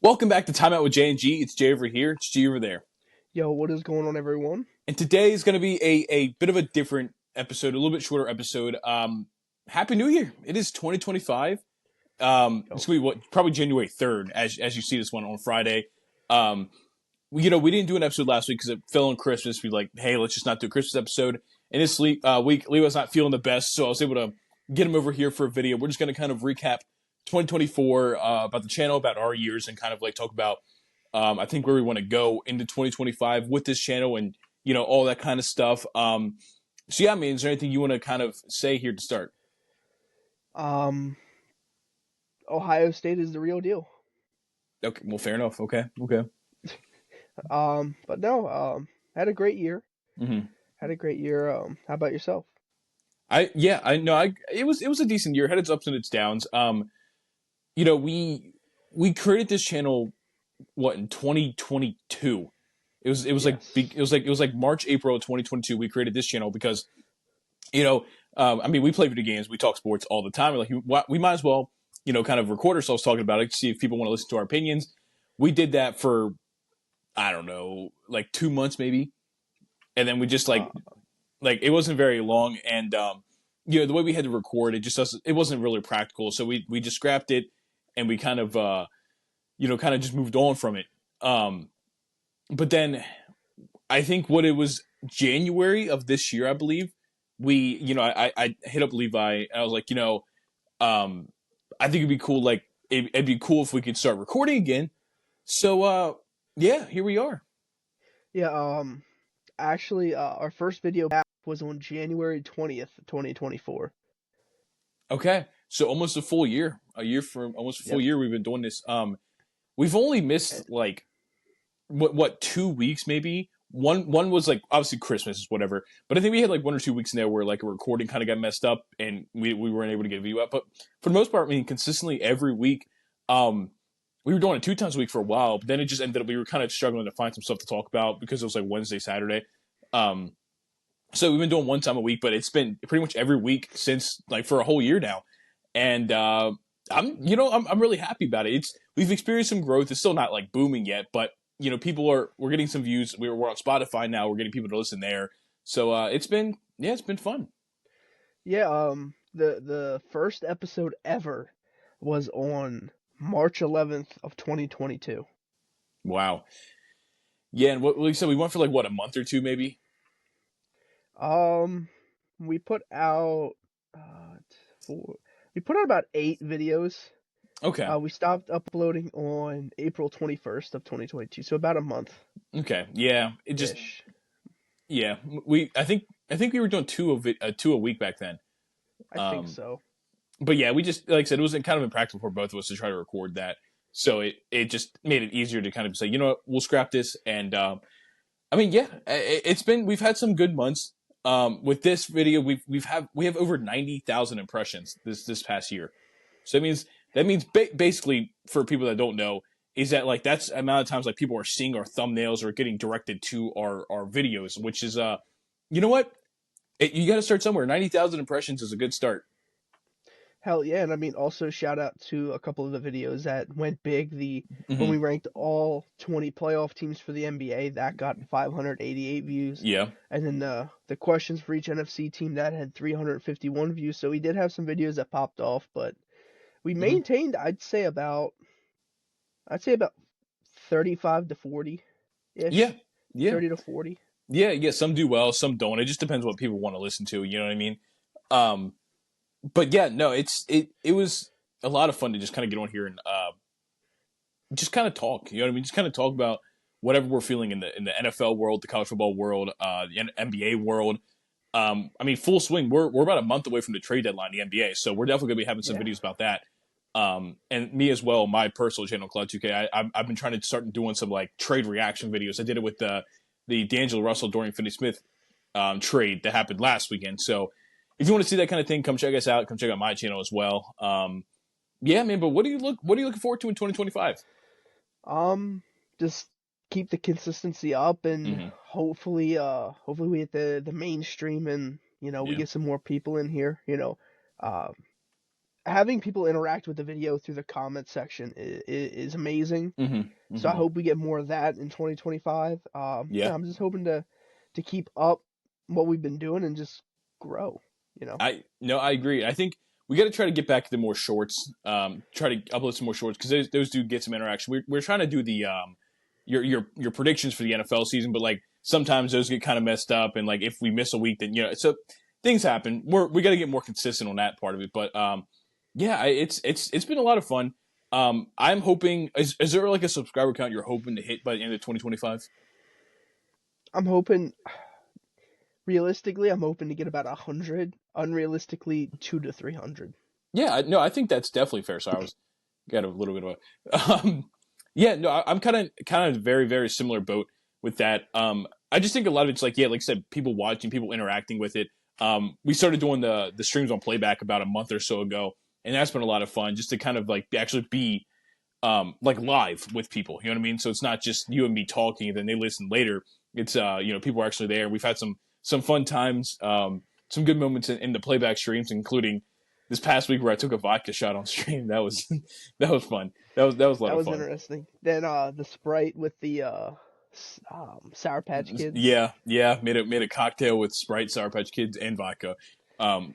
Welcome back to Time Out with J and G. It's Jay over here. It's G over there. Yo, what is going on, everyone? And today is going to be a bit of a different episode, a little bit shorter episode. Happy New Year! It is 2025. It's Yo, going to be probably January 3rd as you see this one on Friday. We didn't do an episode last week because it fell on Christmas. We like, hey, let's just not do a Christmas episode. And this week, Leo's not feeling the best, so I was able to get him over here for a video. We're just going to kind of recap 2024 about the channel, about our years, and kind of like talk about I think where we want to go into 2025 with this channel and all that kind of stuff. So yeah, I mean, is there anything you want to kind of say here to start? um, Ohio State is the real deal. Okay, well, fair enough. Okay. But no, had a great year. hmm Had a great year. How about yourself? I know. It was a decent year. Had its ups and its downs. We created this channel what in 2022. Yes. It was like March April of 2022. We created this channel because I mean, we play video games, we talk sports all the time. We're like, we might as well kind of record ourselves talking about it, see if people want to listen to our opinions. We did that for I don't know, like 2 months maybe, and then we just Uh, like it wasn't very long, and the way we had to record it wasn't really practical, so we just scrapped it, and we kind of kind of just moved on from it. But then I think what it was January of this year, I believe I hit up Levi and I was like, I think it'd be cool, like it'd be cool if we could start recording again. So yeah, here we are. yeah. Actually, our first video back was on January 20th, 2024. Okay, so almost a full year, almost a full Yep. year we've been doing this. We've only And, missed like what 2 weeks maybe. One was like obviously Christmas, whatever. But I think we had like 1 or 2 weeks in there where like a recording kind of got messed up and we weren't able to get a video out. But for the most part, I mean, consistently every week, we were doing it 2 times a week for a while. But then it just ended up we were kind of struggling to find some stuff to talk about because it was like Wednesday, Saturday. Um, so we've been doing one time a week, but it's been pretty much every week since like for a whole year now. And I'm really happy about it. We've experienced some growth. It's still not like booming yet, but we're getting some views. We're on Spotify now. We're getting people to listen there. So it's been fun. yeah. The first episode ever was on March 11th of 2022. Wow. Yeah, and what like said, we went for like what a month or two maybe. Um, we put out uh, four. We put out about 8 videos. Okay. We stopped uploading on April 21st of 2022, so about a month Okay. Yeah. It just ish. yeah. I think we were doing two a week back then. I think Um, so. but yeah, we just like I said, it was kind of impractical for both of us to try to record that. So it just made it easier to kind of say, what, we'll scrap this. And I mean, yeah, we've had some good months. With this video, we have over 90,000 impressions this past year. So that means basically for people that don't know is that like that's the amount of times like people are seeing our thumbnails or getting directed to our videos, which is you know what, you got to start somewhere. 90,000 impressions is a good start. Hell yeah, and I mean also shout out to a couple of the videos that went big. The When we hmm ranked all 20 playoff teams for the NBA, that got 588 views. Yeah. And then the questions for each NFC team that had 351 views. So we did have some videos that popped off, but we hmm maintained I'd say about 35 to 40 Yeah. ish. Yeah. 30 to 40. Yeah. Some do well, some don't. It just depends what people want to listen to. You know what I mean? Um, but yeah, no, it was a lot of fun to just kind of get on here and just kind of talk. You know what I mean? Just kind of talk about whatever we're feeling in the NFL world, the college football world, the NBA world. I mean, full swing. We're about a month away from the trade deadline, in the NBA. So we're definitely gonna be having some Yeah. videos about that. And me as well, my personal channel, Cloud 2K. I've been trying to start doing some like trade reaction videos. I did it with the D'Angelo Russell Dorian Finney-Smith trade that happened last weekend. So if you want to see that kind of thing, come check us out. Come check out my channel as well. Yeah, man. But what are you looking forward to in 2025? Um, just keep the consistency up and hmm hopefully we hit the mainstream and we Yeah. get some more people in here. Uh, having people interact with the video through the comment section is amazing. Mm-hmm. So I Mm-hmm. hope we get more of that in 2025. Yeah. Yeah, I'm just hoping to keep up what we've been doing and just grow. You know. I agree. I think we got to try to get back to the more shorts. Try to upload some more shorts because those do get some interaction. We're trying to do the your predictions for the NFL season, but like sometimes those get kind of messed up, and like if we miss a week, then so things happen. We got to get more consistent on that part of it. But yeah, it's been a lot of fun. I'm hoping is there like a subscriber count you're hoping to hit by the end of 2025? I'm hoping realistically, I'm hoping to get about 100. Unrealistically, 200 to 300. Yeah, no, I think that's definitely fair. So I was got a little bit of a yeah, no, I'm kind of very very similar boat with that. I just think a lot of it's like like I said, people watching, people interacting with it. We started doing the streams on playback about a month or so ago, and that's been a lot of fun just to kind of like actually be like live with people. You know what I mean? So it's not just you and me talking and then they listen later. It's people are actually there. We've had some fun times, some good moments in the playback streams, including this past week where I took a vodka shot on stream. That was that was fun. That was a lot That of was fun. interesting. Then the Sprite with the Sour Patch Kids. Yeah. Made a cocktail with Sprite, Sour Patch Kids, and vodka.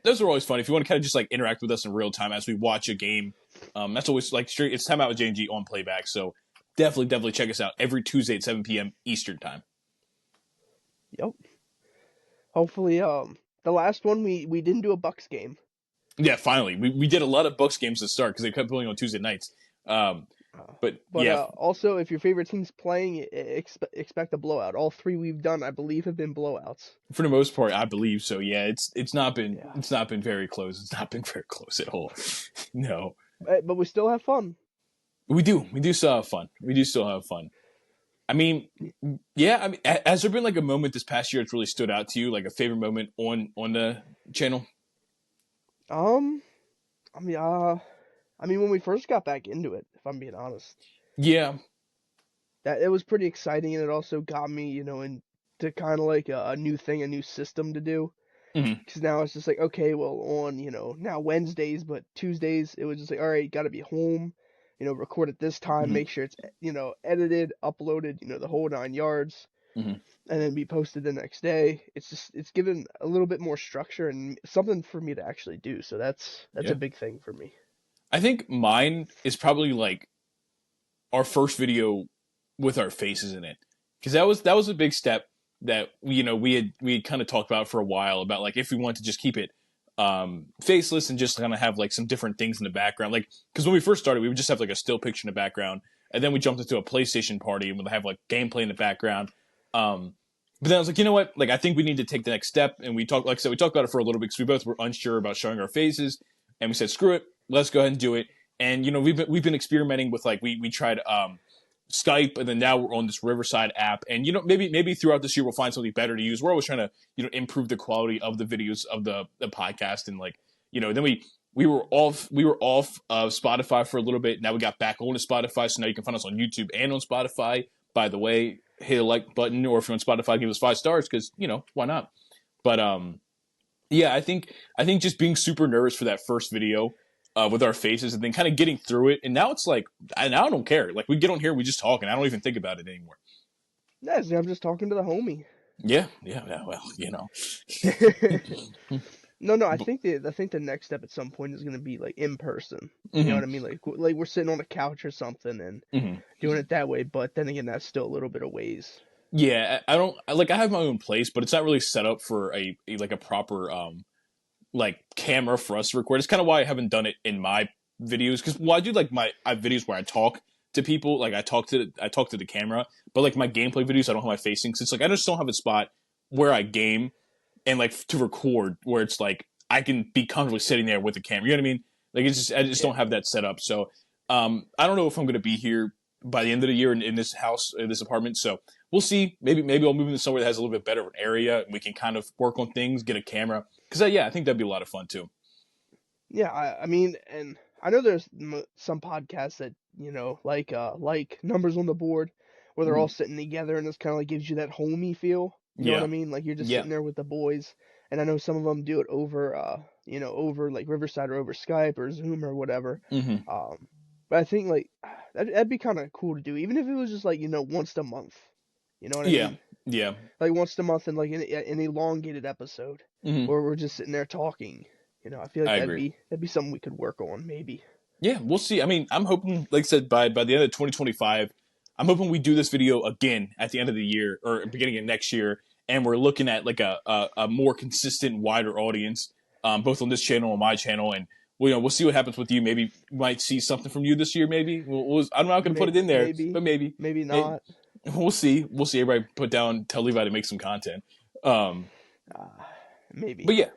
Those are always fun. If you want to kind of just like interact with us in real time as we watch a game, that's always like straight. It's Time Out with J&G on playback. So definitely check us out every Tuesday at 7 p.m. Eastern time. Yep. Hopefully, the last one we didn't do a Bucks game. Yeah, finally we did a lot of Bucks games to start because they kept playing on Tuesday nights. But But yeah, also, if your favorite team's playing, expect a blowout. All three we've done, I believe, have been blowouts. for the most part, I believe so. Yeah, it's not been Yeah. very close. It's not been very close at all. No, But we still have fun. we do still have fun. We do still have fun. I mean, yeah. I mean, has there been like a moment this past year that's really stood out to you, like a favorite moment on the channel? Um, I mean, when we first got back into it, if I'm being honest, Yeah. that it was pretty exciting, and it also got me, into kind of like a new thing, a new system to do. Hmm. Because now it's just like, okay, well, on, now Wednesdays, but Tuesdays, it was just like, all right, got to be home, record at this time, Hmm. make sure it's, edited, uploaded, the whole 9 yards, Hmm. and then be posted the next day. It's given a little bit more structure and something for me to actually do. So that's a Yeah. big thing for me. I think mine is probably like our first video with our faces in it because that was a big step that we had kind of talked about for a while about like if we want to just keep it faceless and just kind of have like some different things in the background, like because when we first started we would just have like a still picture in the background, and then we jumped into a PlayStation party and we'd have like gameplay in the background. But then I was like, you know what, like I think we need to take the next step, and we talked, like I said, we talked about it for a little bit because we both were unsure about showing our faces, and we said screw it, let's go ahead and do it. And we've been experimenting with like we tried Skype, and then now we're on this Riverside app. And maybe throughout this year we'll find something better to use. We're always trying to improve the quality of the videos of the podcast, and like then we were off Spotify for a little bit. Now we got back on to Spotify, so now you can find us on YouTube and on Spotify. By the way, hit a like button, or if you're on Spotify, give us 5 stars because why not? But yeah, I think just being super nervous for that first video with our faces, and then kind of getting through it. And now it's like, now I don't care. Like we get on here, we just talk, and I don't even think about it anymore. Yeah, see, I'm just talking to the homie. Yeah. Well, No, I But, think the next step at some point is gonna be like in person. You know what mhm, I mean? Like we're sitting on a couch or something and mhm. doing it that way. But then again, that's still a little bit of ways. Yeah, I don't like. I have my own place, but it's not really set up for like a proper like camera for us to record. It's kind of why I haven't done it in my videos because I do like I have videos where I talk to people, like I talk to the camera, but like my gameplay videos, I don't have my facing. Cause it's like I just don't have a spot where I game and like to record where it's like I can be comfortably sitting there with the camera. You know what I mean? Like it's just I just Yeah. don't have that set up. So I don't know if I'm gonna be here by the end of the year in this house, in this apartment. So we'll see. Maybe I'll move into somewhere that has a little bit better of an area and we can kind of work on things, get a camera. Because yeah, I think that'd be a lot of fun too. Yeah, I mean, and I know there's some podcasts that like Numbers on the Board, where they're all Mhm. sitting together and it's kind of like gives you that homey feel. You know what I Yeah, mean? Like you're just yeah. sitting there with the boys. And I know some of them do it over over like Riverside or over Skype or Zoom or whatever. Hmm. Um, but I think like that'd be kind of cool to do, even if it was just like once a month. You know what I Yeah, mean? yeah. Like once a month in like an elongated episode Hmm. where we're just sitting there talking. I feel like I that'd agree. be something we could work on maybe. Yeah, we'll see. I mean, I'm hoping, like I said, by the end of 2025, I'm hoping we do this video again at the end of the year or beginning of next year, and we're looking at like a more consistent, wider audience, both on this channel and my channel, and we'll see what happens with you. Maybe we might see something from you this year. Maybe I'm not going to put it in there, Maybe, but maybe, maybe maybe not. we'll see. We'll see. Everybody put down, tell Levi to make some content. Um, Uh, Maybe. but yeah,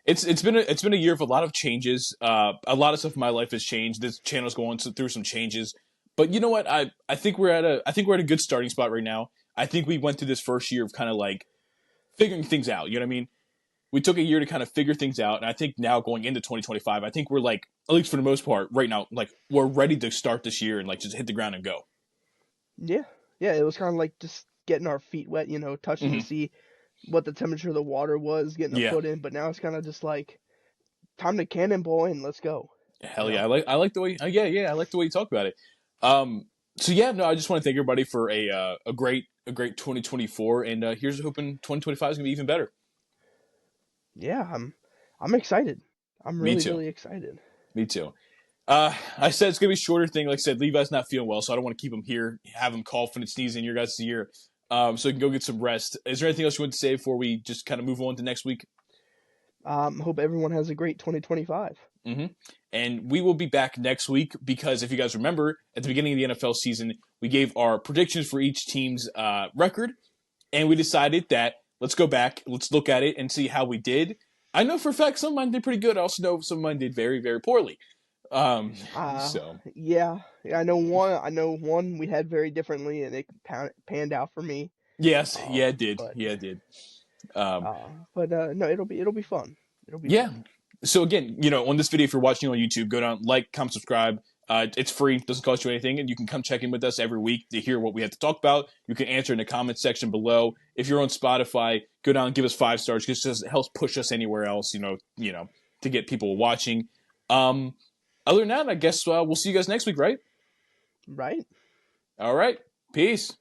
it's been a year of a lot of changes. A lot of stuff in my life has changed. This channel's going through some changes. But you know what? I think we're at a good starting spot right now. I think we went through this first year of kind of like figuring things out. You know what I mean? We took a year to kind of figure things out, and I think now going into 2025, I think we're like, at least for the most part, right now, like we're ready to start this year and like just hit the ground and go. Yeah, yeah. It was kind of like just getting our feet wet, touching to Hmm. see what the temperature of the water was, getting a Yeah, foot in. But now it's kind of just like time to cannonball in. Let's go. You hell yeah. know. I like the way. Yeah, I like the way you talk about it. Um, so yeah, no, I just want to thank everybody for a great 2024, and here's hoping 2025 is gonna be even better. Yeah, I'm excited. I'm Me really too. really excited. Me too. I said it's gonna be a shorter thing. Like I said, Levi's not feeling well, so I don't want to keep him here, have him coughing and sneezing in your guys' ear. So he can go get some rest. Is there anything else you want to say before we just kind of move on to next week? Hope everyone has a great 2025. Hmm. And we will be back next week because if you guys remember, at the beginning of the NFL season, we gave our predictions for each team's record, and we decided that let's go back, let's look at it and see how we did. I know for a fact some of mine did pretty good. I also know some of mine did very, very poorly. Um, Uh, so yeah, yeah, I know one we had very differently, and it panned out for me. yes, yeah, it Um, did, but yeah, it did. Um, no, it'll be fun. It'll be yeah. fun. So again, on this video, if you're watching on YouTube, go down, like, comment, subscribe. It's free, doesn't cost you anything, and you can come check in with us every week to hear what we have to talk about. You can answer in the comment section below. If you're on Spotify, go down and give us 5 stars because it helps push us anywhere else. To get people watching. Um, Other than that, I guess we'll see you guys next week, right? Right. All right, peace.